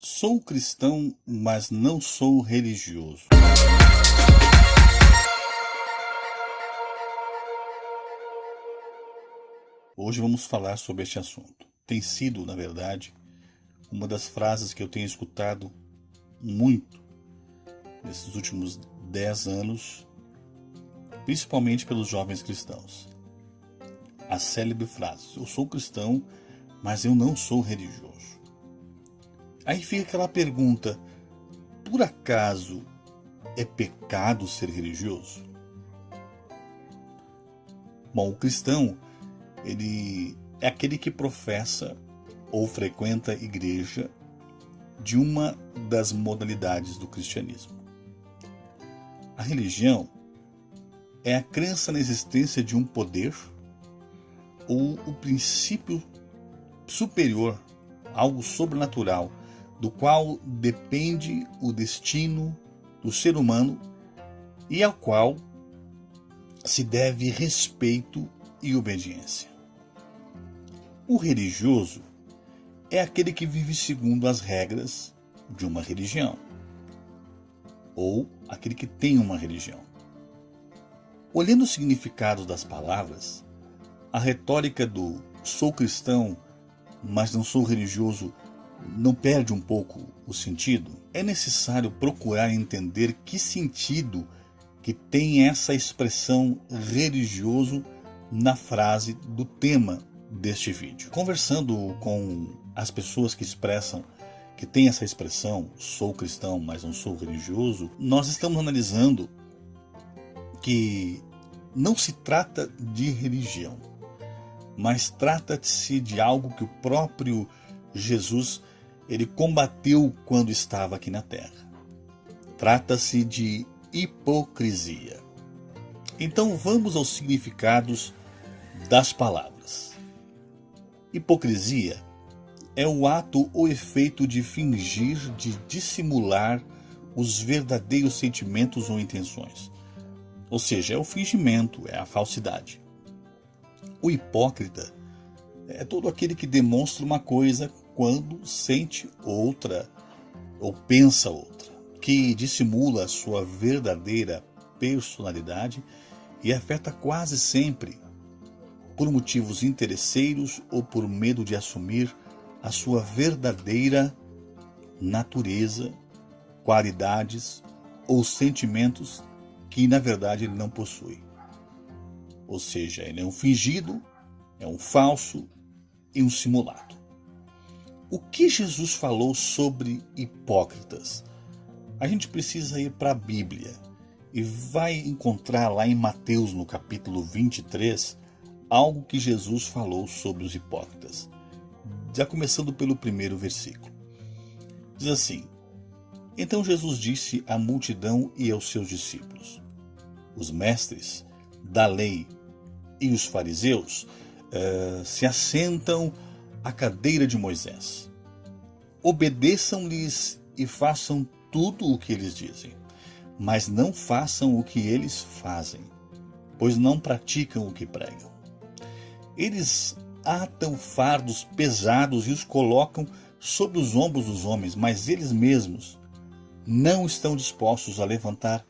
Sou cristão, mas não sou religioso. Hoje vamos falar sobre este assunto. Tem sido, na verdade, uma das frases que eu tenho escutado muito nesses últimos 10 anos, principalmente pelos jovens cristãos. A célebre frase: eu sou cristão, mas eu não sou religioso. Aí fica aquela pergunta: por acaso é pecado ser religioso? Bom, o cristão, ele é aquele que professa ou frequenta a igreja de uma das modalidades do cristianismo. A religião é a crença na existência de um poder ou o princípio superior, algo sobrenatural, do qual depende o destino do ser humano e ao qual se deve respeito e obediência. O religioso é aquele que vive segundo as regras de uma religião, ou aquele que tem uma religião. Olhando o significado das palavras, a retórica do sou cristão, mas não sou religioso, não perde um pouco o sentido? É necessário procurar entender que sentido que tem essa expressão religioso na frase do tema deste vídeo. Conversando com as pessoas que expressam, que tem essa expressão, sou cristão, mas não sou religioso, nós estamos analisando que não se trata de religião, mas trata-se de algo que o próprio Jesus ele combateu quando estava aqui na Terra. Trata-se de hipocrisia. Então vamos aos significados das palavras. Hipocrisia é o ato ou efeito de fingir, de dissimular os verdadeiros sentimentos ou intenções. Ou seja, é o fingimento, é a falsidade. O hipócrita é todo aquele que demonstra uma coisa quando sente outra ou pensa outra, que dissimula a sua verdadeira personalidade e afeta quase sempre por motivos interesseiros ou por medo de assumir a sua verdadeira natureza, qualidades ou sentimentos que na verdade ele não possui. Ou seja, ele é um fingido, é um falso e um simulado. O que Jesus falou sobre hipócritas? A gente precisa ir para a Bíblia e vai encontrar lá em Mateus, no capítulo 23, algo que Jesus falou sobre os hipócritas. Já começando pelo primeiro versículo. Diz assim: então Jesus disse à multidão e aos seus discípulos: os mestres da lei e os fariseus se assentam à cadeira de Moisés. Obedeçam-lhes e façam tudo o que eles dizem, mas não façam o que eles fazem, pois não praticam o que pregam. Eles atam fardos pesados e os colocam sobre os ombros dos homens, mas eles mesmos não estão dispostos a levantar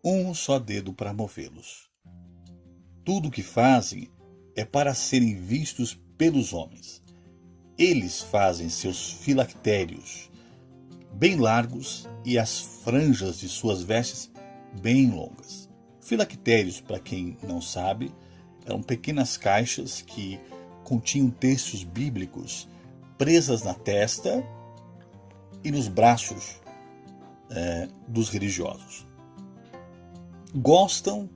um só dedo para movê-los. Tudo o que fazem é para serem vistos pelos homens. Eles fazem seus filactérios bem largos e as franjas de suas vestes bem longas. Filactérios, para quem não sabe, eram pequenas caixas que continham textos bíblicos presas na testa e nos braços dos religiosos. Gostam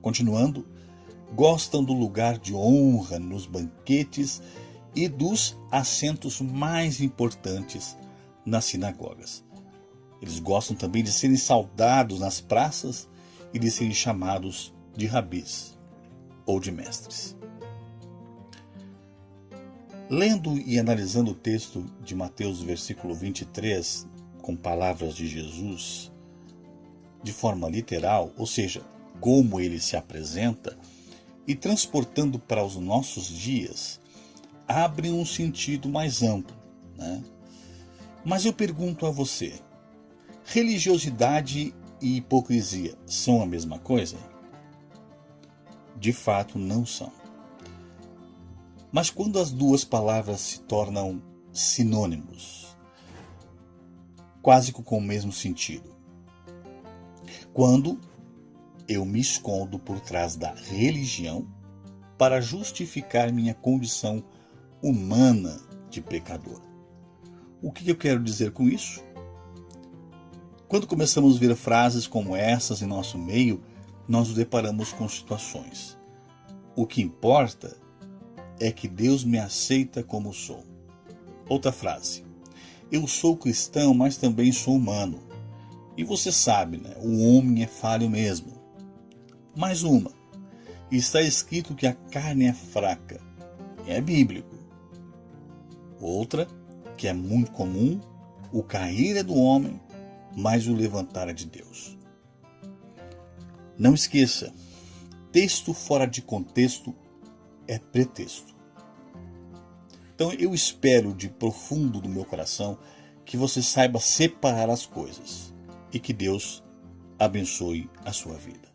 do lugar de honra nos banquetes e dos assentos mais importantes nas sinagogas. Eles gostam também de serem saudados nas praças e de serem chamados de rabis ou de mestres. Lendo e analisando o texto de Mateus, versículo 23, com palavras de Jesus, de forma literal, ou seja, como ele se apresenta, e transportando para os nossos dias, abre um sentido mais amplo, né? Mas eu pergunto a você, religiosidade e hipocrisia são a mesma coisa? De fato, não são. Mas quando as duas palavras se tornam sinônimos, quase que com o mesmo sentido, quando eu me escondo por trás da religião para justificar minha condição humana de pecador. O que eu quero dizer com isso? Quando começamos a ver frases como essas em nosso meio, nós nos deparamos com situações. O que importa é que Deus me aceita como sou. Outra frase. Eu sou cristão, mas também sou humano. E você sabe, né? O homem é falho mesmo. Mais uma. Está escrito que a carne é fraca. É bíblico. Outra, que é muito comum, o cair é do homem, mas o levantar é de Deus. Não esqueça, texto fora de contexto é pretexto. Então eu espero de profundo do meu coração que você saiba separar as coisas e que Deus abençoe a sua vida.